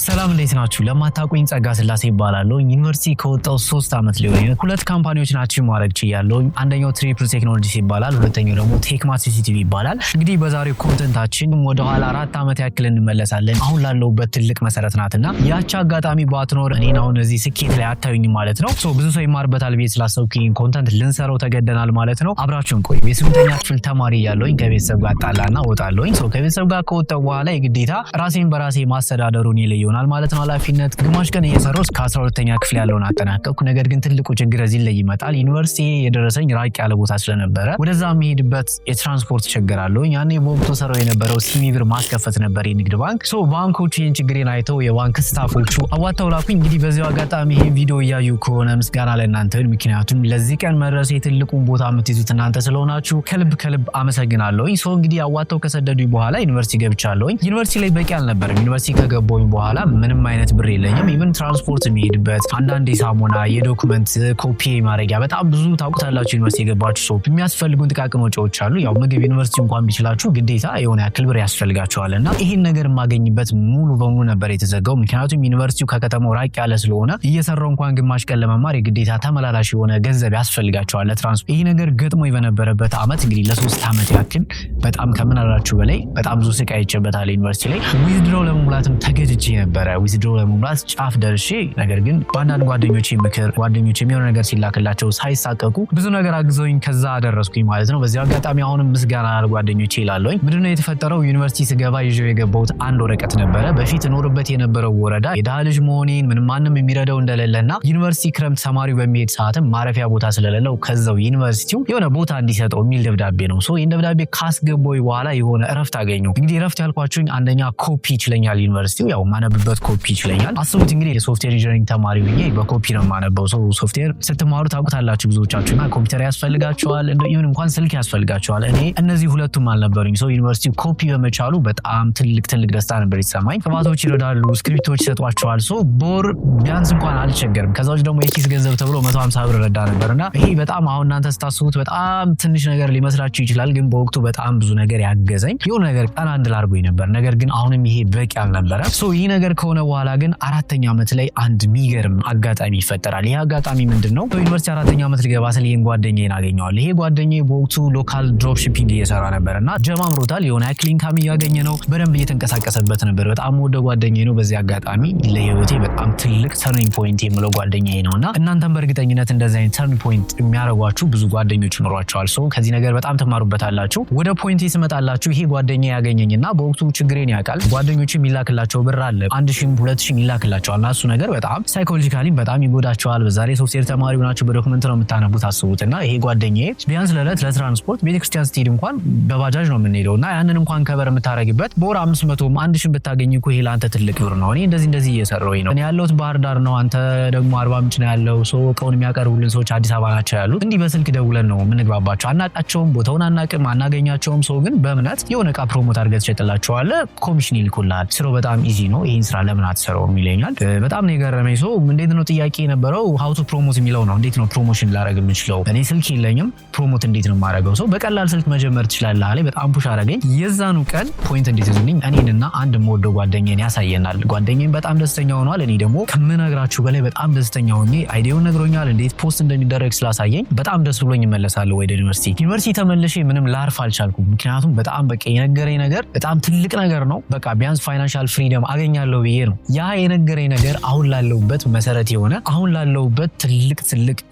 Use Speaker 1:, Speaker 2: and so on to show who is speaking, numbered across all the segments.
Speaker 1: ሰላም እንዴት ናችሁ? ለማታውቁኝ ጸጋ ስላሴ ይባላለሁ። ዩኒቨርሲቲ ከወጣው 3 አመት ሊሆን ሁለት ካምፓኒዎች ናቸው ማድረግ ችያለሁ። አንደኛው ትሪፕል ቴክኖሎጂስ ይባላል፣ ሁለተኛው ደግሞ ቴክማት ሲሲቲቪ ይባላል። እንግዲህ በዛሬው ኮንተንታችን ወደ ኋላ 4 አመት ያክል እንመለሳለን። አሁን ላለሁበት ትልቅ መሰረት ናትና ያቺ አጋጣሚ ባትኖር እኔን አሁን እዚህ ስኬት ላይ አታዩኝ ማለት ነው። ብዙ ሰው ይማርበታል ብዬ ስላሰብኩኝ ኮንተንት ልንሰራው ተገደናል ማለት ነው። አብራችሁን ቆዩ። የስምንተኛ ክፍል ተማሪ ያለሁኝ ከቤተሰብ ጋር ጣላና ወጣለሁኝ። ከቤተሰብ ጋር ከወጣሁ በኋላ የግዴታ ራሴን በራሴ ማስተዳደሩን ይለየውናል ማለት ነው። ኃላፊነት ግማሽ ቀን እየሰራሁ እስከ 12ኛ ክፍል ያለውን አጠናቀቅኩ። ነገር ግን ትልቁ ችግር እዚህ ላይ ይመጣል። ዩኒቨርሲቲ የደረሰኝ ራቅ ያለ ቦታ ስለነበረ ወደዛ የሚሄድበት የትራንስፖርት ችግር አለው። ያኔ በወቅቱ ሰራው የነበረው ሲቪ ብር ማስከፈት ነበር የንግድ ባንክ። ባንኮቹ ይህን ችግሬን አይተው የባንክ ስታፎቹ አዋጣው ላኩኝ። እንግዲህ በዚያው አጋጣሚ ይሄን ቪዲዮ እያዩ ከሆነ ምስጋና ለእናንተ፣ ምክንያቱም ለዚህ ቀን መድረሴ ትልቁን ቦታ የምትይዙት እናንተ ስለሆናችሁ ከልብ አመሰግናለሁ። እንግዲህ አዋጣው ከሰደዱኝ በኋላ ዩኒቨርሲቲ ገብቻለሁኝ። ዩኒቨርሲቲ ላይ በቂ አልነበረም። ዩኒቨርሲቲ ከገባሁኝ በኋላ ምንም አይነት ብር የለኝም። ኢቭን ትራንስፖርት የሚሄድበት አንዳንድ የሳሙና የዶክመንት ኮፒ ማድረጊያ በጣም ብዙ ታውቁታላችሁ። ዩኒቨርሲቲ የገባችሁ ሰው የሚያስፈልጉን ጥቃቅን ወጪዎች አሉ። ያው ምግብ ዩኒቨርሲቲ እንኳን ቢችላችሁ ግዴታ የሆነ ያክል ብር ያስፈልጋቸዋልና ይሄን ነገር የማገኝበት ሙሉ በሙሉ ነበር የተዘጋው። ምክንያቱም ዩኒቨርሲቲው ከከተማው ራቅ ያለ ስለሆነ እየሰራው እንኳን ግማሽ ቀን ለመማር የግዴታ ተመላላሽ የሆነ ገንዘብ ያስፈልጋቸዋል ለትራንስፖርት። ይሄ ነገር ገጥሞኝ በነበረበት አመት እንግዲህ ለ3 አመት ያክል በጣም ከምናላችሁ በላይ በጣም ብዙ ስቃይ አይቼበታል። ዩኒቨርሲቲ ላይ ዊዝድሮ ለመሙላትም ተገድጄ ነበረ። ዊዝድሮ ለመሙላት ጫፍ ደርሼ፣ ነገር ግን በአንዳንድ ጓደኞቼ ምክር ጓደኞቼ የሚሆነ ነገር ሲላክላቸው ሳይሳቀቁ ብዙ ነገር አግዘውኝ ከዛ አደረስኩኝ ማለት ነው። በዚህ አጋጣሚ አሁንም ምስጋና ጓደኞቼ ይላለሁኝ። ምንድነው የተፈጠረው? ዩኒቨርሲቲ ስገባ ይዤው የገባሁት አንድ ወረቀት ነበረ። በፊት ኖርበት የነበረው ወረዳ የድሃ ልጅ መሆኔን ምንም ማንም የሚረዳው እንደሌለና ዩኒቨርሲቲ ክረምት ተማሪው በሚሄድ ሰዓትም ማረፊያ ቦታ ስለሌለው ከዛው ዩኒቨርሲቲው የሆነ ቦታ እንዲሰጠው የሚል ደብዳቤ ነው። ይህን ደብዳቤ ካስገባሁኝ በኋላ የሆነ እረፍት አገኘሁ። እንግዲህ እረፍት ያልኳችሁኝ አንደኛ ኮፒ ይችለኛል ዩኒቨርሲቲው፣ ያው ማነብበት ኮፒ ይችለኛል። አስቡት እንግዲህ የሶፍትዌር ኢንጂነሪንግ ተማሪ ሆኜ በኮፒ ነው የማነበው። ሶፍትዌር ስትማሩ ታውቁታላችሁ ብዙዎቻችሁና ኮምፒውተር ያስፈልጋቸዋል፣ እንደምን እንኳን ስልክ ያስፈልጋቸዋል። እኔ እነዚህ ሁለቱም አልነበሩኝ። ዩኒቨርሲቲ ኮፒ በመቻሉ በጣም ትልቅ ደስታ ነበር ይሰማኝ። ጥባቶች ይረዳሉ፣ ስክሪፕቶች ይሰጧቸዋል። ቦር ቢያንስ እንኳን አልቸገርም። ከዛዎች ደግሞ የኪስ ገንዘብ ተብሎ 150 ብር ረዳ ነበርና ይሄ በጣም አሁን እናንተ ስታስቡት በጣም ትንሽ ነገር ሊመስላችሁ ይችላል፣ ግን በወቅቱ በጣም ብዙ ነገር ያገዘኝ የሆነ ነገር ቀና እንድል አድርጎኝ ነበር። ነገር ግን አሁንም ይሄ በቂ አልነበረ። ይህ ነገር ከሆነ በኋላ ግን 4ኛ አመት ላይ አንድ የሚገርም አጋጣሚ ይፈጠራል። ይሄ አጋጣሚ ምንድነው? በዩኒቨርሲቲ 4ኛ አመት ልገባ ስለ ይሄን ጓደኛዬን አገኘዋለሁ። ይሄ ጓደኛዬ በወቅቱ ሎካል ድሮፕ ሺፒንግ እየሰራ ነበርና ጀማምሮታል። የሆነ ያክል ኢንካም እያገኘ ነው፣ በደንብ እየተንቀሳቀሰበት ነበር። በጣም ወደ ጓደኛዬ ነው። በዚህ አጋጣሚ ለህይወቴ በጣም ትልቅ ተርኒንግ ፖይንት የምለው ጓደኛዬ ነውና እናንተም በእርግጠኝነት እንደዚህ አይነት ተርኒንግ ፖይንት የሚያደርጓችሁ ብዙ ጓደኞች ይኖሯቸዋል። ከዚህ ነገር በጣም ትማሩበታላችሁ። ወደ ፖይንት ይስመጣላችሁ። ይሄ ጓደኛዬ ያገኘኝና በወቅቱ ችግሬን ያውቃል። ጓደኞቹ የሚላክላቸው ብር አለ 1000 2000 ይላክላቸዋል። እና እሱ ነገር በጣም ሳይኮሎጂካሊ በጣም ይጎዳቸዋል። በዛ ላይ ሶፍትዌር ተማሪ ሆናችሁ በዶክመንት ነው የምታነቡት አስቡትና ይሄ ጓደኛዬ ቢያንስ ለትራንስፖርት ቤተክርስቲያን ስትሄድ እንኳን በባጃጅ ነው የምንሄደውና ያንን እንኳን ከበር የምታረግበት በወር 500 1000 ብታገኝ እኮ ይሄ ለአንተ ትልቅ ብር ነው። እኔ እንደዚህ እየሰራሁኝ ነው። እኔ ያለሁት ባህር ዳር ነው፣ አንተ ደግሞ አርባ ምንጭ ነው ያለው። እቃውን የሚያቀርቡልን ሰዎች አዲስ አበባ ናቸው ያሉት። እንዲህ በስልክ ደውለን ነው የምንግባባቸው። አናቃቸውም፣ ቦታውን አናቅም፣ አናገኛቸውም። ግን በእምነት የሆነ እቃ ፕሮሞት አድርገህ ትሸጥላቸዋለህ፣ ኮሚሽን ይልኩልሃል። ስራው በጣም ኢዚ ነው፣ ይሄን ስራ ለምን አትሰራውም ይለኛል። በጣም ነው የገረመኝ። እንዴት ነው ጥያቄ የነበረው ሃው ቱ ፕሮሞት የሚለው ነው። እንዴት ነው ፕሮሞሽን ላደርግ የምችለው? እኔ ስልክ የለኝም፣ ፕሮሞት እንዴት ነው የማደርገው? በቀላል ስልክ መጀመር ትችላለህ አለኝ። በጣም ፑሽ አደረገኝ። የዛኑ ቀን ፖይንት እንዲይዙልኝ እኔንና አንድ የምወደው ጓደኛዬን ያሳየናል። ጓደኛዬን በጣም ደስተኛ ሆኗል። እኔ ደግሞ ከምነግራችሁ በላይ በጣም ደስተኛ ሆኜ አይዲያውን ነግሮኛል። እንዴት ፖስት እንደሚደረግ ስላሳየኝ በጣም ደስ ብሎኝ እመለሳለሁ ወደ ዩኒቨርሲቲ ተመልሼ ምንም ላርፍ አልቻልኩም። ምክንያቱም በጣም በቃ የነገረኝ ነገር በጣም ትልቅ ነገር ነው። በቃ ቢያንስ ፋይናንሻል ፍሪደም አገኛለሁ ብዬ ነው ያ የነገረኝ ነገር አሁን ላለሁበት መሰረት የሆነ አሁን ላለሁበት ትልቅ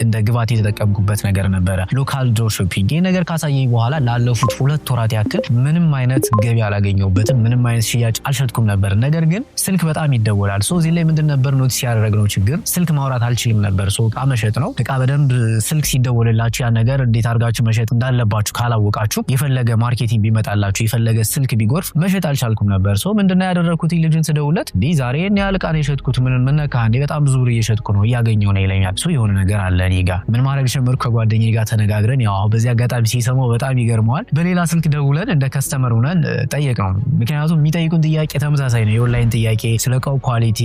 Speaker 1: እንደ ግባት የተጠቀምኩበት ነገር ነበረ፣ ሎካል ድሮፕ ሺፒንግ። ይሄ ነገር ካሳየኝ በኋላ ላለፉት 2 ወራት ያክል ምንም አይነት ገቢ አላገኘሁበትም፣ ምንም አይነት ሽያጭ አልሸጥኩም ነበር። ነገር ግን ስልክ በጣም ይደወላል። እዚህ ላይ ምንድን ነበር ኖቲስ ያደረግነው ችግር? ስልክ ማውራት አልችልም ነበር። እቃ መሸጥ ነው። እቃ በደንብ ስልክ ሲደወልላችሁ ያ ነገር እንዴት አድርጋችሁ መሸጥ እንዳለባችሁ ካላወቃችሁ የፈለገ ማርኬቲንግ ቢመጣላችሁ የፈለገ ስልክ ቢጎርፍ መሸጥ አልቻልኩም ነበር። ምንድነው ያደረኩት? ልጅን ስደውለት ዛሬ እኔ ያልቃ ነው የሸጥኩት፣ ምን ነካ እንዴ? በጣም ብዙ ብር እየሸጥኩ ነው እያገኘሁ ነው ይለኛል። የሆነ ነገር አለ እኔ ጋር። ምን ማድረግ ጀመርኩ? ከጓደኛዬ ጋር ተነጋግረን ያው በዚህ አጋጣሚ ሲሰማው በጣም ይገርመዋል። በሌላ ስልክ ደውለን እንደ ከስተመር ሆነን ጠየቅነው። ምክንያቱም የሚጠይቁን ጥያቄ ተመሳሳይ ነው፣ የኦንላይን ጥያቄ፣ ስለ እቃው ኳሊቲ፣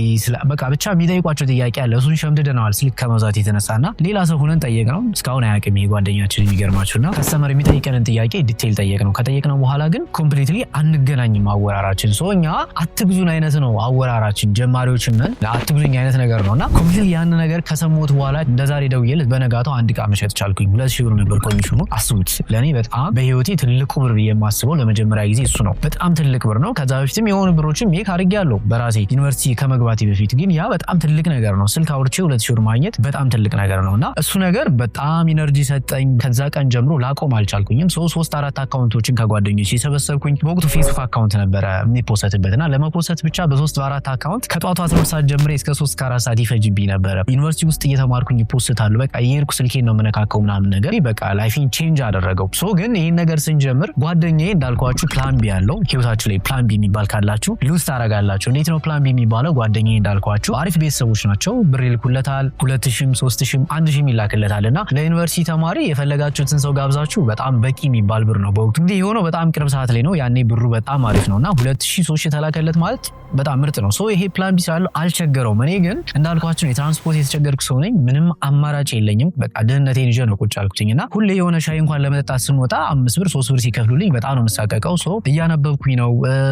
Speaker 1: በቃ ብቻ የሚጠይቋቸው ጥያቄ አለ። እሱን ሸምድደነዋል ስልክ ከመብዛት የተነሳና ሌላ ሰው ሆነን ጠየቅነው። እስካሁን አያውቅም ይሄ ጓደኛችን። የሚገርማችሁና ከስተመር የሚጠይቀንን ጥያቄ ዲቴይል ጠየቅነው። ከጠየቅነው በኋላ ግን ኮምፕሊትሊ አንገናኝም አወራራችን። እኛ አትግዙን አይነት ነው አወራራችን ጀማሪዎችን ነን አትብሉኝ አይነት ነገር ነውና ኮምፕሊት ያን ነገር ከሰሞት በኋላ እንደዛሬ ደውዬለት በነጋታው አንድ ዕቃ መሸጥ ቻልኩኝ 2000 ብር ነበር ኮሚሽኑ አስቡት ለኔ በጣም በህይወቴ ትልቁ ብር የማስበው ለመጀመሪያ ጊዜ እሱ ነው በጣም ትልቅ ብር ነው ከዛ በፊትም የሆነ ብሮችን ሜክ አድርጌያለሁ በራሴ ዩኒቨርሲቲ ከመግባቴ በፊት ግን ያ በጣም ትልቅ ነገር ነው ስልክ አውርቼ 2000 ብር ማግኘት በጣም ትልቅ ነገር ነውና እሱ ነገር በጣም ኢነርጂ ሰጠኝ ከዛ ቀን ጀምሮ ላቆም አልቻልኩኝም 3-4 አካውንቶችን ከጓደኞቼ ሰበሰብኩኝ በወቅቱ ፌስቡክ አካውንት ነበረ የሚፖስትበትና ለመፖስት ብቻ በ3-4 አካውንት ከጧቱ 12 ሰዓት ጀምሬ እስከ 3-4 ሰዓት ይፈጅብኝ ነበር ዩኒቨርሲቲ ውስጥ እየተማርኩኝ ፖስታለሁ በቃ የሄድኩ ስልኬን ነው መነካከው ምናምን ነገር በቃ ላይፊን ቼንጅ አደረገው ግን ይሄን ነገር ስንጀምር ጓደኛዬ እንዳልኳችሁ ፕላን ቢ ያለው ህይወታችሁ ላይ ፕላን ቢ የሚባል ካላችሁ ሉዝ ታረጋላችሁ እንዴት ነው ፕላን ቢ የሚባለው ጓደኛዬ እንዳልኳችሁ አሪፍ ቤተሰቦች ናቸው ብር ይልኩለታል 2000 3000 1000 ይላክለታልና ለዩኒቨርሲቲ ተማሪ የፈለጋችሁትን ሰው ጋብዛችሁ በጣም በቂ የሚባል ብር ነው በወቅቱ እንግዲህ የሆነው በጣም ቅርብ ሰዓት ላይ ነው ያኔ ብሩ በጣም አሪፍ ነውና 2000 3000 ተላከለት ማለት በጣም ምርጥ ነው ይሄ ፕላን ቢ ስላለው አልቸገረውም እኔ ግን እንዳልኳችሁ የትራንስፖርት የተቸገርኩ ሰው ነኝ ምንም አማራጭ የለኝም በቃ ድህነቴን ይዤ ነው ቁጭ አልኩኝና ሁሌ የሆነ ሻይ እንኳን ለመጠጣት ስንወጣ 5 ብር 3 ብር ሲከፍሉልኝ በጣም ነው መሳቀቀው እያነበብኩኝ ነው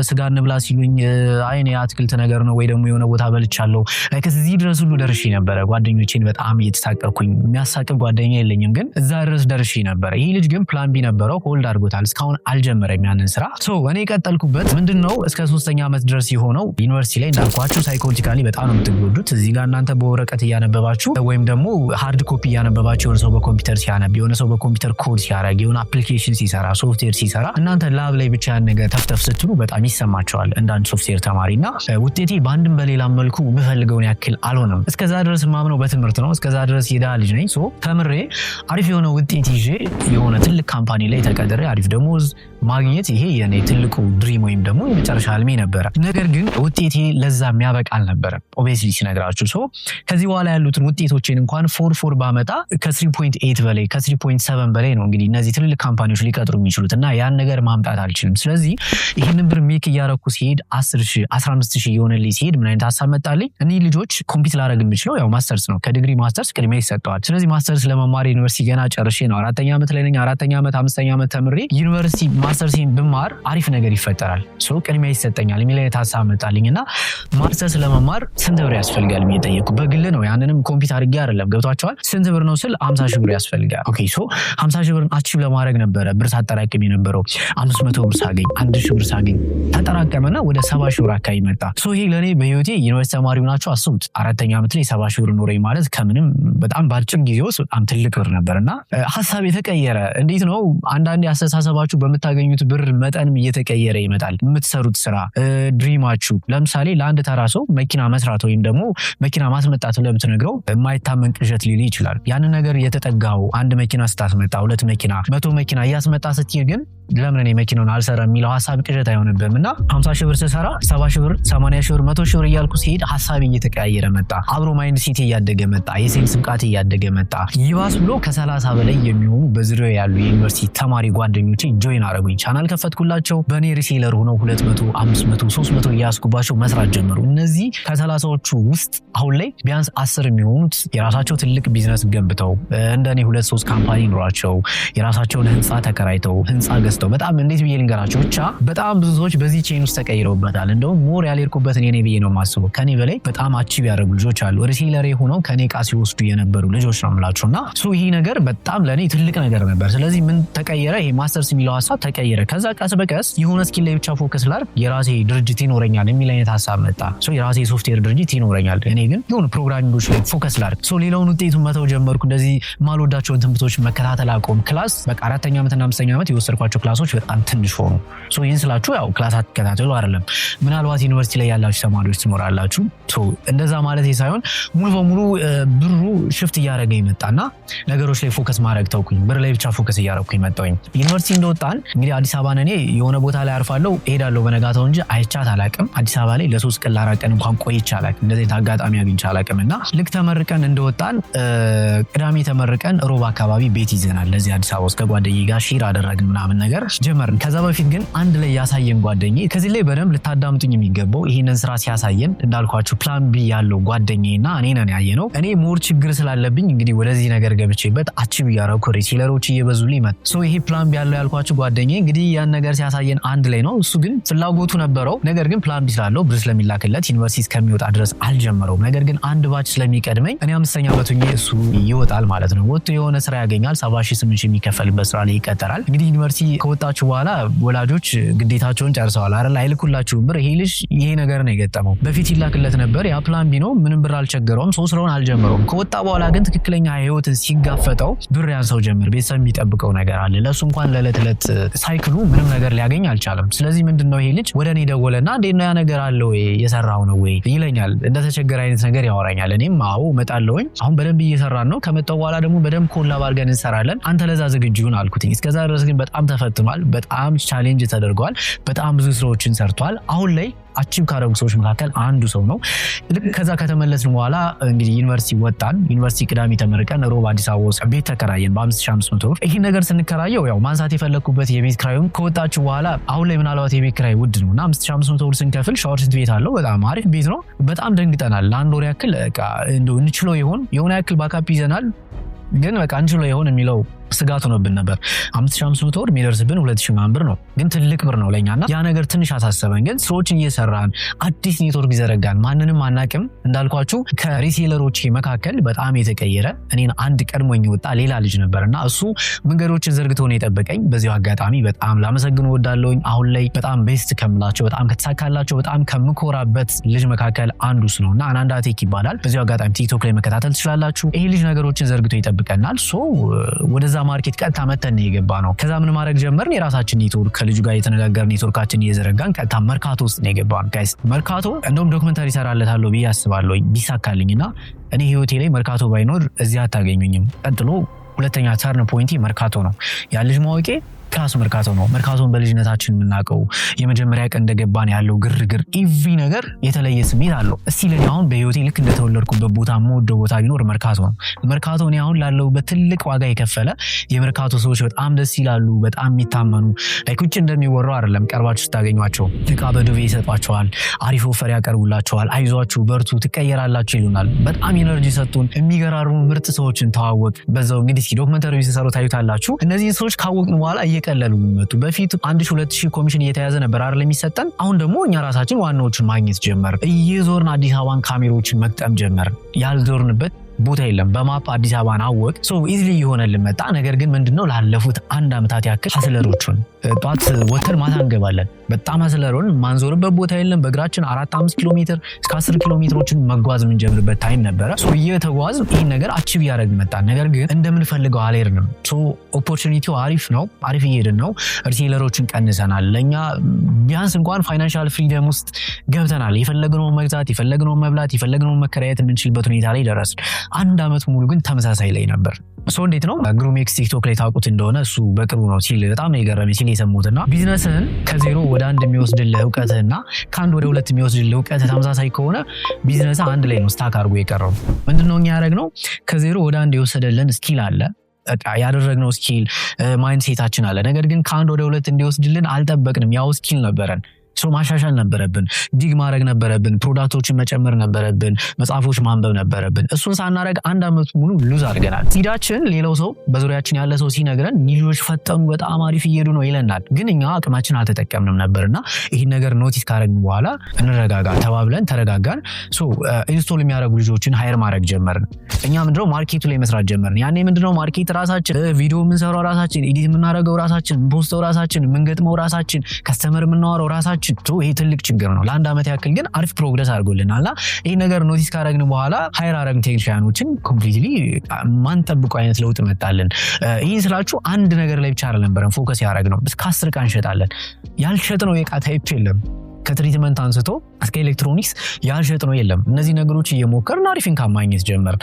Speaker 1: ስጋ እንብላ ሲሉኝ አይኔ አትክልት ነገር ነው ወይ ደግሞ የሆነ ቦታ በልቻለሁ ከዚህ ድረስ ሁሉ ደርሼ ነበር ጓደኞቼን በጣም እየተሳቀቅኩኝ የሚያሳቅቅ ጓደኛ የለኝም ግን እዛ ድረስ ደርሼ ነበር ይሄ ልጅ ግን ፕላን ቢ ነበረው ሆልድ አድርጎታል እስካሁን አልጀመረም ያንን ስራ እኔ ቀጠልኩበት ምንድነው እስከ 3ኛ ዓመት ድረስ የሆነው ዩኒቨርሲቲ ላይ እንዳልኳችሁ ሳይኮሎጂካሊ በጣም ነው የምትጎዱት እዚህ ጋር እናንተ በወረቀት እያነበባችሁ ወይም ደግሞ ሃርድ ኮፒ እያነበባችሁ የሆነ ሰው በኮምፒውተር ሲያነብ የሆነ ሰው በኮምፒውተር ኮድ ሲያደርግ የሆነ አፕሊኬሽን ሲሰራ ሶፍትዌር ሲሰራ እናንተ ላብ ላይ ብቻ ያን ነገር ተፍተፍ ስትሉ በጣም ይሰማቸዋል እንዳንድ ሶፍትዌር ተማሪና ውጤቴ በአንድም በሌላም መልኩ የምፈልገውን ያክል አልሆነም እስከዛ ድረስ ማምነው በትምህርት ነው እስከዛ ድረስ የዳ ልጅ ነኝ ተምሬ አሪፍ የሆነ ውጤት ይዤ የሆነ ትልቅ ካምፓኒ ላይ ተቀጥሬ አሪፍ ደሞዝ ማግኘት ይሄ የኔ ትልቁ ድሪም ወይም ደግሞ የመጨረሻ ህልሜ ነበር ነገር ግን ውጤቴ ለዛ የሚያበቃ አልነበረም ኦብቪየስሊ ሲነግራችሁ ከዚህ በኋላ ያሉትን ውጤቶችን እንኳን 4 ባመጣ ከ3.8 በላይ ከ3.7 በላይ ነው እንግዲህ እነዚህ ትልልቅ ካምፓኒዎች ሊቀጥሩ የሚችሉት እና ያን ነገር ማምጣት አልችልም ስለዚህ ይሄንን ብር ሜክ እያረኩ ሲሄድ 10,000 15,000 የሆነልኝ ሲሄድ ምን አይነት ሀሳብ መጣልኝ እኔ ልጆች ኮምፒት ላደርግ የምችለው ያው ማስተርስ ነው ከዲግሪ ማስተርስ ቅድሚያ ይሰጠዋል ስለዚህ ማስተርስ ለመማር ዩኒቨርሲቲ ገና ጨርሼ ነው 4ኛ ዓመት ላይ ነኝ 4ኛ ዓመት 5ኛ ዓመት ተምሬ ዩኒቨርሲቲ ማስተርሴን ብማር አሪፍ ነገር ይፈጠራል ቅድሚያ ይሰጠኛል የሚል አይነት ሀሳብ መጣልኝና ማስተርስ ለመማር ስንት ብር ያስፈልጋል የሚጠየቁ በግል ነው ያንንም ኮምፒት አድርጌ አይደለም ገብቷቸዋል ስንት ብር ነው ስል 50,000 ብር ያስፈልጋል 50,000 ብር አቺቭ ለማድረግ ነበረ ብር ሳጠራቅም የነበረው 500 ብር ሳገኝ 1,000 ብር ሳገኝ ተጠራቀመና ወደ 70,000 ብር አካባቢ መጣ ይሄ ለኔ በህይወቴ ዩኒቨርሲቲ ተማሪው ናቸው አስቡት 4ኛ ዓመት ላይ 70,000 ብር ኖረኝ ማለት ከምንም በጣም ባጭር ጊዜ ውስጥ በጣም ትልቅ ብር ነበርና ሐሳብ የተቀየረ እንዴት ነው አንዳንዴ አስተሳሰባችሁ በምታገኙት ብር መጠንም እየተቀየረ ይመጣል የምትሰሩት ስራ ድሪማችሁ ለምሳሌ ለአንድ ተራ ሰው መኪና መስራት ወይም ደግሞ መኪና ማስመጣት ለምትነግረው የማይታመን ቅዠት ሊል ይችላል ያንን ነገር የተጠጋው አንድ መኪና ስታስመጣ 2 መኪና 100 መኪና እያስመጣ ስትሄድ ግን ለምን እኔ መኪናውን አልሰራም የሚለው ሐሳብ ቅዠት አይሆንብህምና 50,000 ብር ስሰራ 70,000 ብር 80,000 ብር 100,000 ብር እያልኩ ሲሄድ ሐሳብ እየተቀያየረ መጣ አብሮ ማይንድ ሴት እያደገ መጣ የሴልስ ብቃት እያደገ መጣ ይባስ ብሎ ከ30 በላይ የሚሆኑ በዙሪያው ያሉ የዩኒቨርሲቲ ተማሪ ጓደኞቼ ጆይን አረጉኝ ቻናል ከፈትኩላቸው በኔ ሪሴለር ሆነው 200 500 300 እያስኩባቸው መስራት ጀመሩ እነዚህ ከ30ዎቹ ውስጥ አሁን ላይ ቢያንስ 10 የሚሆኑት የራሳቸው ትልቅ ቢዝነስ ገንብተው እንደኔ 2-3 ካምፓኒ ኖራቸው የራሳቸውን ህንጻ ተከራይተው ህንጻ ገዝተው በጣም እንዴት ብዬ ልንገራችሁ ብቻ በጣም ብዙ ሰዎች በዚህ ቼን ውስጥ ተቀይረውበታል እንደውም ሞር ያልሄድኩበት እኔ ብዬ ነው የማስበው ከኔ በላይ በጣም አቺቭ ያደረጉ ልጆች አሉ ሪሴለር ሆነው ከኔ ዕቃ ሲወስዱ የነበሩ ልጆች ነው የምላችሁና ይሄ ነገር በጣም ለኔ ትልቅ ነገር ነበር ስለዚህ ምን ተቀየረ ይሄ ማስተርስ የሚለው ሀሳብ ተቀየረ ከዛ ቀስ በቀስ የሆነ ስኪል ላይ ብቻ ፎከስ ላድርግ የራሴ ድርጅት ይኖረኛል የሚል አይነት ሀሳብ መጣ የራሴ ሶፍትዌር ድርጅት ይኖረኛል እኔ ግን የሆነ ፕሮግራሚንጎች ላይ ፎከስ ላድርግ ሌላውን ውጤቱን መተው ጀመርኩ እንደዚህ ማልወዳቸውን ትምህርቶች መከታተል አቆም ክላስ በቃ 4ኛ ዓመትና 5ኛ ዓመት የወሰድኳቸው ክላሶች በጣም ትንሽ ሆኑ ይህን ስላችሁ ያው ክላስ አትከታተሉ አይደለም ምናልባት ዩኒቨርሲቲ ላይ ያላችሁ ተማሪዎች ትኖራላችሁ እንደዛ ማለት ሳይሆን ሙሉ በሙሉ ብሩ ሽፍት እያደረገ ይመጣና ነገሮች ላይ ፎከስ ማድረግ ተውኩኝ ብር ላይ ብቻ ፎከስ እያደረኩኝ መጣሁኝ ዩኒቨርሲቲ እንደወጣን እንግዲህ አዲስ አበባ ነኝ የሆነ ቦታ ላይ አርፋለሁ እሄዳለሁ በነጋታው እንጂ አይቻት አላቅም አዲስ አበባ ላይ ለ3 ቀን ለ4 ቀን እንኳን ቆይቼ አላቅም እንደዚህ አጋጣሚ አግኝቼ አላቅምና ልክ ተመርቀን እንደወጣን ቅዳሜ ተመርቀን ሮብ አካባቢ ቤት ይዘናል ለዚህ አዲስ አበባ ውስጥ ከጓደኛዬ ጋር ሼር አደረግን ምናምን ነገር ጀመርን ከዛ በፊት ግን አንድ ላይ ያሳየን ጓደኛዬ ከዚህ ላይ በደንብ ልታዳምጡኝ የሚገባው ይሄንን ስራ ሲያሳየን እንዳልኳችሁ ፕላን ቢ ያለው ጓደኛዬና እኔ ነን ያየነው እኔ ሞር ችግር ስላለብኝ እንግዲህ ወደዚህ ነገር ገብቼበት አቺቭ ያረኩ ሪሴለሮች እየበዙልኝ መጥ ይሄ ፕላን ቢ ያለው ያልኳችሁ ጓደኛዬ እንግዲህ ያን ነገር ሲያሳየን አንድ ላይ ነው እሱ ግን ፍላጎቱ ነበረው ነገር ግን ፕላን ቢ ስላለው ስለሚላክለት ዩኒቨርሲቲ እስከሚወጣ ድረስ አልጀመረውም። ነገር ግን አንድ ባች ስለሚቀድመኝ እኔ 5ኛ ዓመት ሆኜ እሱ ይወጣል ማለት ነው። ወጥቶ የሆነ ስራ ያገኛል 70,000 የሚከፈልበት ስራ ላይ ይቀጠራል። እንግዲህ ዩኒቨርሲቲ ከወጣችሁ በኋላ ወላጆች ግዴታቸውን ጨርሰዋል አይደል? አይልኩላችሁም ብር። ይሄ ልጅ ይሄ ነገር ነው የገጠመው። በፊት ይላክለት ነበር፣ ያ ፕላን ቢ ነው፣ ምንም ብር አልቸገረውም፣ ስራውን አልጀመረውም። ከወጣ በኋላ ግን ትክክለኛ ህይወትን ሲጋፈጠው ብር ያንሰው ጀመር። ቤተሰብ የሚጠብቀው ነገር አለ። ለሱ እንኳን ለዕለት ዕለት ሳይክሉ ምንም ነገር ሊያገኝ አልቻለም። ስለዚህ ምንድነው ይሄ ልጅ ወደ እኔ ደወለና እንዴት ነው ያ ነገር አለ ወይ የሰራው ነው ወይ ይለኛል። እንደተቸገረ አይነት ነገር ያወራኛል። እኔም አዎ እመጣለሁኝ፣ አሁን በደንብ እየሰራን ነው፣ ከመጣው በኋላ ደግሞ በደንብ ኮላብ አድርገን እንሰራለን፣ አንተ ለዛ ዝግጁ ሁን አልኩትኝ። እስከዛ ድረስ ግን በጣም ተፈትኗል፣ በጣም ቻሌንጅ ተደርጓል፣ በጣም ብዙ ስራዎችን ሰርቷል። አሁን ላይ አቺቭ ካደረጉ ሰዎች መካከል አንዱ ሰው ነው። ከዛ ከተመለስን በኋላ እንግዲህ ዩኒቨርሲቲ ወጣን። ዩኒቨርሲቲ ቅዳሜ ተመርቀን ሮብ አዲስ አበባ ውስጥ ቤት ተከራየን በ5500 ብር። ይሄን ነገር ስንከራየው ያው ማንሳት የፈለኩበት የቤት ክራዩን ከወጣችሁ በኋላ አሁን ላይ ምናልባት የቤት ክራይ ውድ ነውና 5500 ብር ስንከፍል ሻወር ሽንት ቤት አለው። በጣም አሪፍ ቤት ነው። በጣም ደንግጠናል። ለአንድ ወር ያክል እንደው እንችለው ይሆን የሆነ ያክል ባካፕ ይዘናል፣ ግን በቃ እንችለው ይሆን የሚለው ስጋት ሆነብን ነበር። 5500 ብር የሚደርስብን 2000 ብር ነው፣ ግን ትልቅ ብር ነው ለኛና ያ ነገር ትንሽ አሳሰበን። ግን ስራዎችን እየሰራን አዲስ ኔትወርክ ዘረጋን። ማንንም አናቅም እንዳልኳችሁ። ከሪሴለሮች መካከል በጣም የተቀየረ እኔን አንድ ቀድሞኝ ወጣ ሌላ ልጅ ነበርና እሱ መንገዶችን ዘርግቶ ነው የጠበቀኝ። በዚሁ አጋጣሚ በጣም ላመሰግነው እወዳለሁኝ። አሁን ላይ በጣም ቤስት ከምላቸው በጣም ከተሳካላቸው በጣም ከምኮራበት ልጅ መካከል አንዱ ነውና አናንዳ ቴክ ይባላል። በዚሁ አጋጣሚ ቲክቶክ ላይ መከታተል ትችላላችሁ። ይሄ ልጅ ነገሮችን ዘርግቶ ይጠብቀናል። ወደዛ ማርኬት ቀጥታ መተን የገባ ነው። ከዛ ምን ማድረግ ጀመርን? የራሳችን ኔትወርክ ከልጁ ጋር የተነጋገርን ኔትወርካችን እየዘረጋን ቀጥታ መርካቶ ውስጥ ነው የገባን። ጋይስ መርካቶ እንደውም ዶክመንታሪ ሰራለታለሁ ብዬ አስባለሁ ቢሳካልኝና እኔ ህይወቴ ላይ መርካቶ ባይኖር እዚህ አታገኙኝም። ቀጥሎ ሁለተኛ ተርን ፖይንት መርካቶ ነው። ያ ልጅ ማወቄ ክላስ መርካቶ ነው። መርካቶን በልጅነታችን የምናውቀው የመጀመሪያ ቀን እንደገባን ያለው ግርግር ኤቭሪ ነገር የተለየ ስሜት አለው። እስቲ ለኔ አሁን በህይወቴ ልክ እንደተወለድኩበት ቦታ የምወደው ቦታ ቢኖር መርካቶ ነው። መርካቶ እኔ አሁን ላለሁበት ትልቅ ዋጋ የከፈለ የመርካቶ ሰዎች በጣም ደስ ይላሉ፣ በጣም የሚታመኑ ላይክ ውጭ እንደሚወራው አይደለም። ቀርባችሁ ስታገኟቸው እቃ በዱቤ ይሰጧቸዋል፣ አሪፍ ወፈር ያቀርቡላቸዋል፣ አይዟችሁ በርቱ ትቀየራላችሁ ይሉናል። በጣም ኢነርጂ ሰጡን። የሚገራርሙ ምርጥ ሰዎችን ተዋወቅ። በዛው እንግዲህ ዶክመንታሪ ሲሰሩ ታዩታላችሁ። እነዚህ ሰዎች ካወቅን በኋላ እየቀለሉ የሚመጡ በፊት 1000-2000 ኮሚሽን እየተያዘ ነበር አይደል የሚሰጠን። አሁን ደግሞ እኛ ራሳችን ዋናዎችን ማግኘት ጀመር። እየዞርን አዲስ አበባን ካሜራዎችን መቅጠም ጀመር። ያልዞርንበት ቦታ የለም። በማፕ አዲስ አበባን አወቅ ኢዝሊ እየሆነልን መጣ። ነገር ግን ምንድነው ላለፉት 1 ዓመታት ያክል ሀስለሮቹን ጧት ወተን ማታ እንገባለን። በጣም ሀስለሮን ማንዞርበት ቦታ የለም። በእግራችን 4-5 ኪሎ ሜትር እስከ 10 ኪሎ ሜትሮችን መጓዝ የምንጀምርበት ታይም ነበረ። እየተጓዝ ይህን ነገር አቺቭ እያደረግን መጣን። ነገር ግን እንደምንፈልገው አልሄድንም። ኦፖርቹኒቲው አሪፍ ነው፣ አሪፍ እየሄድን ነው። ሪቴለሮችን ቀንሰናል። ለእኛ ቢያንስ እንኳን ፋይናንሻል ፍሪደም ውስጥ ገብተናል። የፈለግነውን መግዛት፣ የፈለግነውን መብላት፣ የፈለግነውን መከራየት የምንችልበት ሁኔታ ላይ ደረስን። 1 ዓመት ሙሉ ግን ተመሳሳይ ላይ ነበር። እንዴት ነው ግሩሜክስ ቲክቶክ ላይ ታውቁት እንደሆነ እሱ በቅርቡ ነው ሲል በጣም ነው የገረመኝ ሲል የሰሙትና ቢዝነስህን ከ0 ወደ 1 የሚወስድልህ እውቀትህና ከ1 ወደ 2 የሚወስድልህ እውቀት ተመሳሳይ ከሆነ ቢዝነስ አንድ ላይ ነው ስታክ አድርጎ የቀረው። ምንድነው እኛ ያደረግነው? ከ0 ወደ 1 የወሰደልን ስኪል አለ፣ ያደረግነው ስኪል ማይንድ ሴታችን አለ። ነገር ግን ከ1 ወደ 2 እንዲወስድልን አልጠበቅንም። ያው ስኪል ነበረን፣ ማሻሻል ነበረብን፣ ዲግ ማድረግ ነበረብን፣ ፕሮዳክቶችን መጨመር ነበረብን፣ መጽሐፎች ማንበብ ነበረብን። እሱን ሳናረግ 1 ዓመት ሙሉ ሉዝ አድርገናል። ሲዳችን ሌላው ሰው በዙሪያችን ያለ ሰው ሲነግረን ልጆች ፈጠኑ፣ በጣም አሪፍ እየሄዱ ነው ይለናል። ግን እኛ አቅማችን አልተጠቀምንም ነበርና ይህን ነገር ኖቲስ ካደረግን በኋላ እንረጋጋ ተባብለን ተረጋጋን። ኢንስቶል የሚያደርጉ ልጆችን ሃየር ማድረግ ጀመርን። እኛ ምንድነው ማርኬቱ ላይ መስራት ጀመርን። ያኔ ምንድነው ማርኬት ራሳችን፣ ቪዲዮ የምንሰራው ራሳችን፣ ኤዲት የምናደርገው ራሳችን፣ ፖስተው ራሳችን፣ የምንገጥመው ራሳችን፣ ከስተመር የምናወራው ራሳችን። ይሄ ትልቅ ችግር ነው። ለ1 ዓመት ያክል ግን አሪፍ ፕሮግረስ አድርጎልናልና ይሄ ነገር ኖቲስ ካደረግን በኋላ ሃየር አደረግን ቴክኒሻኖችን። ኮምፕሊትሊ ማንጠብቀው አይነት ለውጥ መጣልን። ይህን ስላችሁ አንድ ነገር ላይ ብቻ አልነበረም ፎከስ ያደረግነው። እስከ 10 ዕቃ እንሸጣለን። ያልሸጥነው የዕቃ ታይፕ የለም። ከትሪትመንት አንስቶ እስከ ኤሌክትሮኒክስ ያልሸጥነው የለም። እነዚህ ነገሮች እየሞከርን አሪፍ ኢንካም ማግኘት ጀመርን።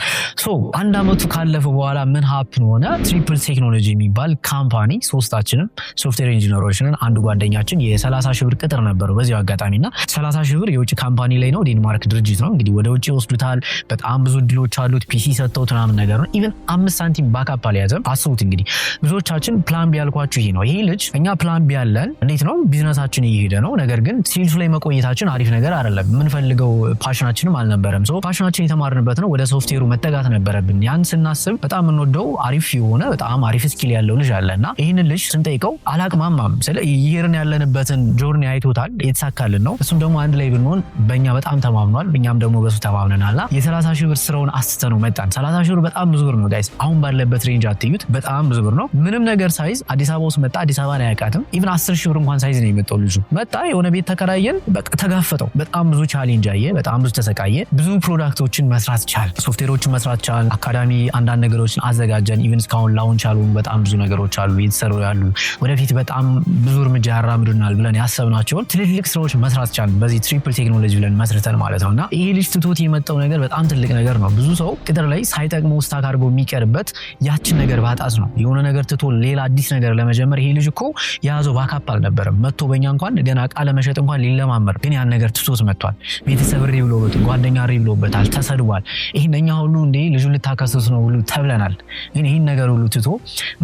Speaker 1: 1 ዓመቱ ካለፈ በኋላ ምን ሀፕን ሆነ? ትሪፕል ቴክኖሎጂ የሚባል ካምፓኒ ሶስታችንም ሶፍትዌር ኢንጂነሮችን፣ አንዱ ጓደኛችን የ30,000 ብር ቅጥር ነበረው በዚሁ አጋጣሚና 30,000 ብር የውጭ ካምፓኒ ላይ ነው። ዴንማርክ ድርጅት ነው እንግዲህ ወደ ውጭ ይወስዱታል። በጣም ብዙ እድሎች አሉት። ፒሲ ሰጥተው ምናምን ነገር ነው። ኢቨን 5 ሳንቲም ባካፕ አልያዘም። አስቡት እንግዲህ ብዙዎቻችን ፕላን ቢ ያልኳችሁ ይሄ ነው። ይሄ ልጅ እኛ ፕላን ቢ ያለን እንዴት ነው ቢዝነሳችን እየሄደ ነው። ነገር ግን ሴልሱ ላይ መቆየታችን አሪፍ ነገር አይደለም። የምንፈልገው ፓሽናችንም አልነበረም። ሶ ፓሽናችን የተማርንበት ነው፣ ወደ ሶፍትዌሩ መጠጋት ነበረብን። ያን ስናስብ በጣም የምንወደው አሪፍ የሆነ በጣም አሪፍ ስኪል ያለው ልጅ አለና ይህንን ልጅ ስንጠይቀው አላቅማማም። ስለ ይሄርን ያለንበትን ጆርኒ አይቶታል፣ የተሳካልን ነው። እሱም ደግሞ አንድ ላይ ብንሆን በእኛ በጣም ተማምኗል፣ እኛም ደግሞ በሱ ተማምነናልና የ30 ሺህ ብር ስራውን አስተነው መጣን። 30 ሺህ ብር በጣም ብዙ ብር ነው ጋይስ። አሁን ባለበት ሬንጅ አትዩት፣ በጣም ብዙ ብር ነው። ምንም ነገር ሳይዝ አዲስ አበባ ውስጥ መጣ። አዲስ አበባ ላይ አያውቃትም። ኢቭን 10 ሺህ ብር እንኳን ሳይዝ ነው የመጣው ልጁ። መጣ፣ የሆነ ቤት ተከራየን፣ በቃ ተጋፈጠው። በጣም ብዙ ቻሌንጅ አየ፣ በጣም ብዙ ተሰቃየ። ብዙ ፕሮዳክቶችን መስራት ቻል፣ ሶፍትዌሮችን መስራት ቻል። አካዳሚ አንዳንድ ነገሮችን አዘጋጀን። ኢቭን እስካሁን ላውንች ያሉ በጣም ብዙ ነገሮች አሉ እየተሰሩ ያሉ፣ ወደፊት በጣም ብዙ እርምጃ ያራምዱናል ብለን ያሰብናቸውን ትልልቅ ስራዎች መስራት ቻል። በዚህ ትሪፕል ቴክኖሎጂ ብለን መስርተን ማለት ነውና ይሄ ልጅ ትቶት የመጣው ነገር በጣም ትልቅ ነገር ነው። ብዙ ሰው ቅጥር ላይ ሳይጠቅመው ስታክ አድርጎ የሚቀርበት ያችን ነገር ባጣስ ነው። የሆነ ነገር ትቶ ሌላ አዲስ ነገር ለመጀመር ይሄ ልጅ እኮ የያዘው ባካፕ አልነበረም። መጥቶ በእኛ እንኳን ገና እቃ ለመሸጥ እንኳን ሊለማመር፣ ግን ያን ነገር ትቶት መጥቷል። ቤተሰብ ሪ ብሎበት፣ ጓደኛ ሪ ብሎበታል፣ ተሰድቧል። ይሄንኛ ሁሉ እንደ ልጁ ልታከሱት ነው ሁሉ ተብለናል። ግን ይሄን ነገር ሁሉ ትቶ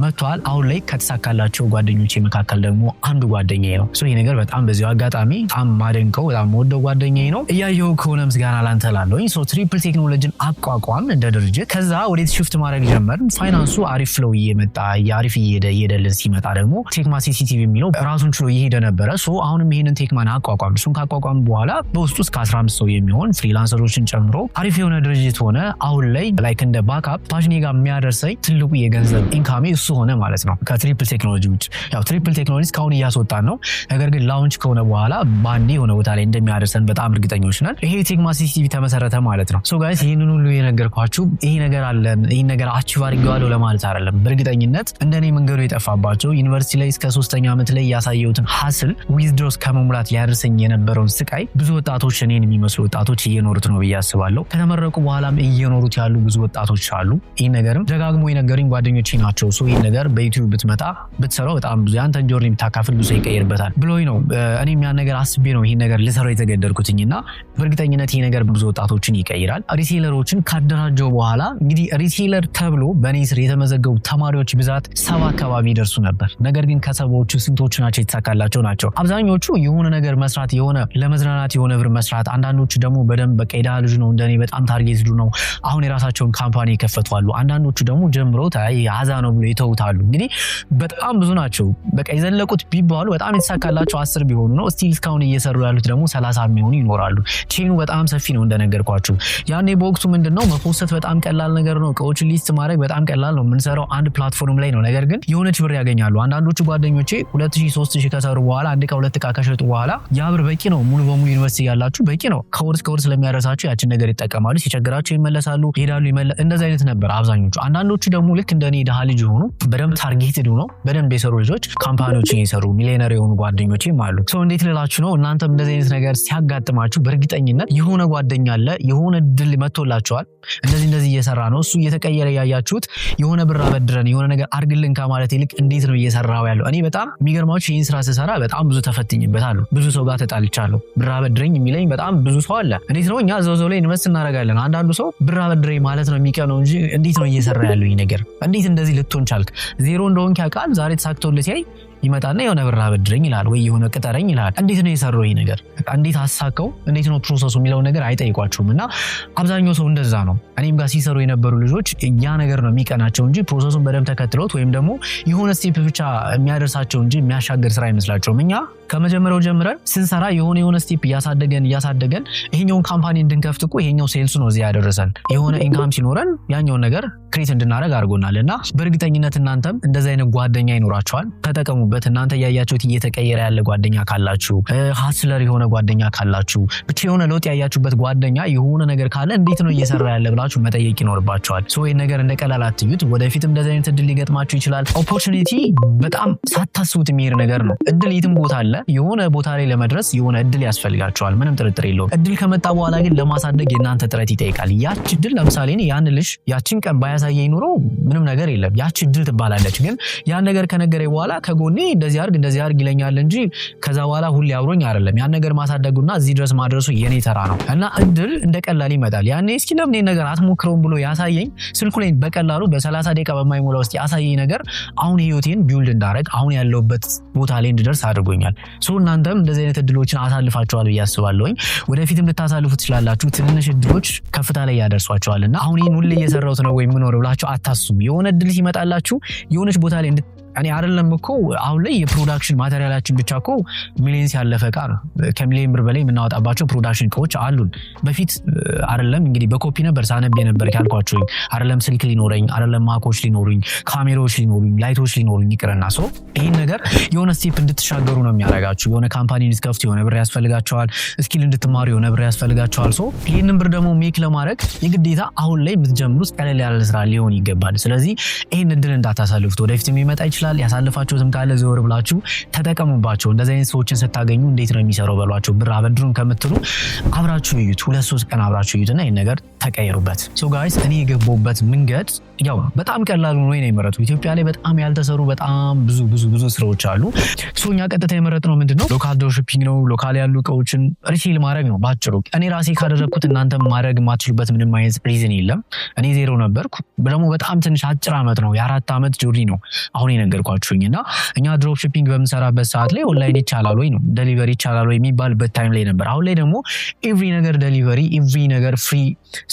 Speaker 1: መጥቷል። አሁን ላይ ከተሳካላቸው ጓደኞቼ መካከል ደግሞ አንዱ ጓደኛዬ ነው። ይሄ ነገር በጣም በዚሁ አጋጣሚ በጣም ማደንቀው በጣም ወደው ጓደኛዬ ነው። እያየው ከሆነ ምስጋና ላንተ ላለኝ። ትሪፕል ቴክኖሎጂን አቋቋም እንደ ድርጅት። ከዛ ወዴት ሽፍት ማድረግ ጀመርን። ፋይናንሱ አሪፍ ፍሎው እየመጣ አሪፍ እየሄደልን ሲመጣ ደግሞ ቴክማ ሲሲቲቪ የሚለው ራሱን ችሎ እየሄደ ነበረ። አሁንም ይሄንን ቴክማን አቋቋም። እሱን ካቋቋም በኋላ በውስጡ እስከ 15 ሰው የሚሆን ፍሪላንሰሮችን ጨምሮ አሪፍ የሆነ ድርጅት ሆነ። አሁን ላይ ላይክ እንደ ባክአፕ ፓሽኔ ጋር የሚያደርሰኝ ትልቁ የገንዘብ ኢንካሜ እሱ ሆነ ማለት ነው። ከትሪፕል ቴክኖሎጂ ውጭ ያው ትሪፕል ቴክኖሎጂ እስካሁን እያስወጣን ነው። ነገር ግን ላውንች ከሆነ በኋላ ባንዴ የሆነ ቦታ ላይ እንደሚያደርሰን በጣም እርግጠኞች ነን። ይሄ ቴክማ ሲሲቲቪ ተመሰረተ ማለት ነው። ጋይስ ይህንን ሁሉ የነገርኳችሁ ይሄ ነገር አለን ይሄን ነገር አቺቭ አድርጌዋለሁ ለማለት አይደለም። በእርግጠኝነት እንደኔ መንገዱ የጠፋባቸው ዩኒቨርሲቲ ላይ እስከ 3ኛ ዓመት ላይ ያሳየሁትን ሀስል ዊዝድሮስ ከመሙላት ሊያደርሰኝ የነበረውን ስቃይ ብዙ ወጣቶች እኔን የሚመስሉ ወጣቶች እየኖሩት ነው ብዬ አስባለሁ። ከተመረቁ በኋላም እየኖሩት ያሉ ብዙ ወጣቶች አሉ። ይህን ነገርም ደጋግሞ የነገሩኝ ጓደኞቼ ናቸው። ይህን ነገር በዩቲዩብ ብትመጣ ብትሰራው በጣም ብዙ ያንተን ጆርኒ የምታካፍል ብዙ ይቀየርበታል ብሎኝ ነው። እኔም ያን ነገር አስቤ ነው ይህን ነገር ልሰራው የተገደድኩትኝና በእርግጠኝነት ይህ ነገር ብዙ ወጣቶችን ይቀይራል። ሪሴለሮችን ካደራጀው በኋላ እንግዲህ ሪሴለር ተብሎ በእኔ ስር የተመዘገቡ ተማሪዎች ብዛት 70 አካባቢ ይደርሱ ነበር። ነገር ግን ከሰባዎቹ ስንቶቹ ናቸው የተሳካላቸው ናቸው? አብዛኞቹ የሆነ ነገር መስራት፣ የሆነ ለመዝናናት የሆነ ብር መስራት፣ አንዳንዶቹ ደግሞ በደንብ በቃ የድሃ ልጅ ነው እንደኔ በጣም ታርጌትድ ነው አሁን የራሳቸውን ካምፓኒ ይከፈቷሉ። አንዳንዶቹ ደግሞ ጀምሮ አዛ ነው ብሎ ይተውታሉ። እንግዲህ በጣም ብዙ ናቸው። በቃ የዘለቁት ቢባሉ በጣም የተሳካላቸው 10 ቢሆኑ ነው። ስቲል እስካሁን እየሰሩ ያሉት ደግሞ 30 የሚሆኑ ይኖራሉ። ቼኑ በጣም ሰፊ ነው እንደነገርኳችሁ። ያኔ በወቅቱ ምንድነው መፖሰት በጣም ቀላል ነገር ነው። እቃዎችን ሊስት ማድረግ በጣም ቀላል ነው። የምንሰራው አንድ ፕላትፎርም ላይ ነው። ነገር ግን የሆነች ብር ያገኛሉ። አንዳንዶቹ ጓደኞቼ 2000 3000 ከሰሩ በኋላ አንድ ዕቃ 2 ዕቃ ከሸጡ በኋላ ያ ብር በቂ ነው። ሙሉ በሙሉ ዩኒቨርሲቲ ያላችሁ በቂ ነው። ከወር ስለሚያደርሳችሁ ያችን ነገር ይጠቀማሉ። ሲቸግራቸው ይመለሳሉ፣ ይሄዳሉ። እንደዛ አይነት ነበር አብዛኞቹ። አንዳንዶቹ ደግሞ ልክ እንደኔ ድሃ ልጅ ሆኑ በደንብ ታርጌትድ ሆነው በደንብ የሰሩ ልጆች ካምፓኒዎችን የሰሩ ሚሊዮነር የሆኑ ጓደኞቼም አሉ። እንዴት ልላችሁ ነው? እናንተም እንደዚህ አይነት ነገር ሲያጋጥማችሁ በእርግጠኝነት የሆነ ጓደኛ አለ፣ የሆነ ድል መጥቶላችኋል፣ እንደዚህ እየሰራ ነው፣ እሱ እየተቀየረ ያያችሁት፣ የሆነ ብር አበድረን የሆነ ነገር አርግልን ከማለት ይልቅ እንዴት ነው እየሰራው ያለው? እኔ በጣም የሚገርማችሁ ይህን ስራ ስሰራ በጣም ብዙ ተፈትኝበታለሁ። ብዙ ሰው ጋር ተጣልቻለሁ። ብር አበድረኝ የሚለኝ በጣም ብዙ ሰው አለ። እንዴት ነው እኛ ዘው ላይ ኢንቨስት እናደርጋለን። አንዳንዱ ሰው ብር አበድረኝ ማለት ነው የሚቀነው እንጂ እንዴት ነው እየሰራ ያለው ይሄ ነገር? እንዴት እንደዚህ ልትሆን ቻልክ? ዜሮ እንደሆንክ ያውቃል። ዛሬ ተሳክቶልህ ሲያይ ይመጣና የሆነ ብር አበድረኝ ይላል ወይ የሆነ ቅጠረኝ ይላል። እንዴት ነው የሰራው ይሄ ነገር? እንዴት አሳከው? እንዴት ነው ፕሮሰሱ የሚለው ነገር አይጠይቋችሁም። እና አብዛኛው ሰው እንደዛ ነው። እኔም ጋር ሲሰሩ የነበሩ ልጆች ያ ነገር ነው የሚቀናቸው እንጂ ፕሮሰሱን በደንብ ተከትሎት ወይም ደግሞ የሆነ ስቴፕ ብቻ የሚያደርሳቸው እንጂ የሚያሻገር ስራ አይመስላቸውም። እኛ ከመጀመሪያው ጀምረን ስንሰራ የሆነ ስቴፕ እያሳደገን ይሄኛውን ካምፓኒ እንድንከፍት እኮ ይሄኛው ሴልስ ነው እዚህ ያደረሰን። የሆነ ኢንካም ሲኖረን ያኛውን ነገር ክሬት እንድናደርግ አድርጎናል። እና በእርግጠኝነት እናንተም እንደዛ አይነት ጓደኛ ይኖራችኋል። ተጠቀሙበት። እናንተ ያያችሁት እየተቀየረ ያለ ጓደኛ ካላችሁ፣ ሃስለር የሆነ ጓደኛ ካላችሁ፣ ብቻ የሆነ ለውጥ ያያችሁበት ጓደኛ የሆነ ነገር ካለ እንዴት ነው እየሰራ ያለ ብላችሁ መጠየቅ ይኖርባችኋል። ይሄን ነገር እንደቀላል አትዩት። ወደፊትም እንደዚህ አይነት እድል ሊገጥማችሁ ይችላል። ኦፖርቹኒቲ በጣም ሳታስቡት የሚሄድ ነገር ነው። እድል የትም ቦታ አለ። የሆነ ቦታ ላይ ለመድረስ የሆነ እድል ያስፈልጋችኋል። ምንም ጥርጥር የለውም። እድል ከመጣ በኋላ ግን ለማሳደግ የእናንተ ጥረት ይጠይቃል። ያቺ እድል ለምሳሌ ያን ልጅ ያቺን ቀን ባያሳ ቢያሳየኝ ኑሮ ምንም ነገር የለም ያቺ እድል ትባላለች ግን ያን ነገር ከነገረኝ በኋላ ከጎኔ እንደዚህ አርግ ይለኛል እንጂ ከዛ በኋላ ሁሌ አብሮኝ አይደለም ያን ነገር ማሳደጉና እዚህ ድረስ ማድረሱ የኔ ተራ ነው እና እድል እንደቀላል ይመጣል ያኔ እስኪ ለምን ይሄን ነገር አትሞክረውም ብሎ ያሳየኝ ስልኩ ላይ በቀላሉ በ30 ደቂቃ በማይሞላ ውስጥ ያሳየኝ ነገር አሁን ህይወቴን ቢውልድ እንዳረግ አሁን ያለውበት ቦታ ላይ እንድደርስ አድርጎኛል ሶ እናንተም እንደዚህ አይነት እድሎችን አሳልፋችኋል ብዬ አስባለሁኝ ወደፊትም ልታሳልፉ ትችላላችሁ ትንንሽ እድሎች ከፍታ ላይ ያደርሷችኋልና አሁን ይሄን ሁሌ እየሰራሁት ነው ወይ ምን ነው ብላችሁ አታስቡ የሆነ እድል ሲመጣላችሁ የሆነች ቦታ ላይ እኔ አይደለም እኮ አሁን ላይ የፕሮዳክሽን ማቴሪያላችን ብቻ እኮ ሚሊየንስ ያለፈ እቃ ነው ከሚሊየን ብር በላይ የምናወጣባቸው ፕሮዳክሽን እቃዎች አሉን በፊት አይደለም እንግዲህ በኮፒ ነበር ሳነብ የነበር ካልኳችሁ አይደለም ስልክ ሊኖረኝ አይደለም ማኮች ሊኖሩኝ ካሜራዎች ሊኖሩኝ ላይቶች ሊኖሩኝ ይቅርና ሶ ይሄን ነገር የሆነ ስቴፕ እንድትሻገሩ ነው የሚያደርጋችሁ የሆነ ካምፓኒ እንድትከፍቱ የሆነ ብር ያስፈልጋቸዋል ስኪል እንድትማሩ የሆነ ብር ያስፈልጋቸዋል ሶ ይሄንን ብር ደግሞ ሜክ ለማድረግ የግዴታ አሁን ላይ የምትጀምሩት ቀለል ያለ ስራ ሊሆን ይገባል ስለዚህ ይሄን እድል እንዳታሳልፉት ወደፊት የሚመጣ ያሳልፋችሁትም ካለ ዘወር ብላችሁ ተጠቀሙባቸው እንደዚህ አይነት ሰዎችን ስታገኙ እንዴት ነው የሚሰራው በሏቸው ብር አበድሩን ከምትሉ አብራችሁ ይዩት 2-3 ቀን አብራችሁ ይዩትና ይሄን ነገር ተቀየሩበት ሶ ጋይስ እኔ የገባሁበት መንገድ ያው በጣም ቀላል ነው ወይ ነው የመረጡ ኢትዮጵያ ላይ በጣም ያልተሰሩ በጣም ብዙ ስራዎች አሉ ሶኛ ቀጥታ የመረጥነው ምንድነው ሎካል ድሮፕሺፒንግ ነው ሎካል ያሉ እቃዎችን ሪሴል ማድረግ ነው ባጭሩ እኔ ራሴ ካደረኩት እናንተ ማድረግ ማትችሉበት ምንም አይነት ሪዝን የለም እኔ ዜሮ ነበርኩ ደግሞ በጣም ትንሽ አጭር አመት ነው የ4 አመት ጆርኒ ነው አሁን ነገርኳችሁኝና እኛ ድሮፕ ሺፒንግ በመሰራበት ሰዓት ላይ ኦንላይን ይቻላል ወይ ነው ዴሊቨሪ ይቻላል ወይ የሚባልበት ታይም ላይ ነበር አሁን ላይ ደግሞ ኤቭሪ ነገር ዴሊቨሪ ኤቭሪ ነገር ፍሪ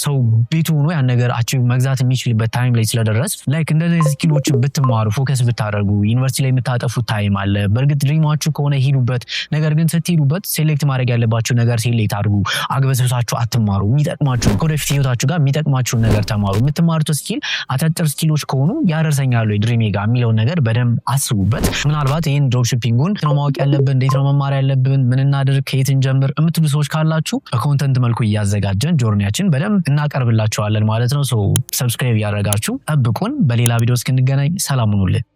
Speaker 1: ሰው ቤቱ ሆኖ ያን ነገር አቺቭ መግዛት የሚችልበት ታይም ላይ ስለደረስ ላይክ እንደዚህ ስኪሎችን ብትማሩ ፎከስ ብታደርጉ ዩኒቨርሲቲ ላይ የምታጠፉት ታይም አለ በእርግጥ ድሪማችሁ ከሆነ ሂዱበት ነገር ግን ስትሄዱበት ሴሌክት ማድረግ ያለባችሁ ነገር ሴሌክት አድርጉ አግበስብሳችሁ አትማሩ የሚጠቅማችሁ ወደፊት ህይወታችሁ ጋር የሚጠቅማችሁን ነገር ተማሩ የምትማሩት ስኪል አጫጭር ስኪሎች ከሆኑ ያደርሰኛል ወይ ድሪሜ ጋር የሚለው ነገር በደንብ አስቡበት ምናልባት ይሄን ድሮፕ ሺፒንጉን ነው ማወቅ ያለብን እንዴት ነው መማር ያለብን ምን እናድርግ ከየት እንጀምር የምትሉ ሰዎች ካላችሁ በኮንተንት መልኩ እያዘጋጀን ጆርኒያችን በደንብ እናቀርብላችኋለን ማለት ነው ሶ ሰብስክራይብ ያደርጋችሁ ጠብቁን በሌላ ቪዲዮ እስክንገናኝ ሰላም ሁኑልን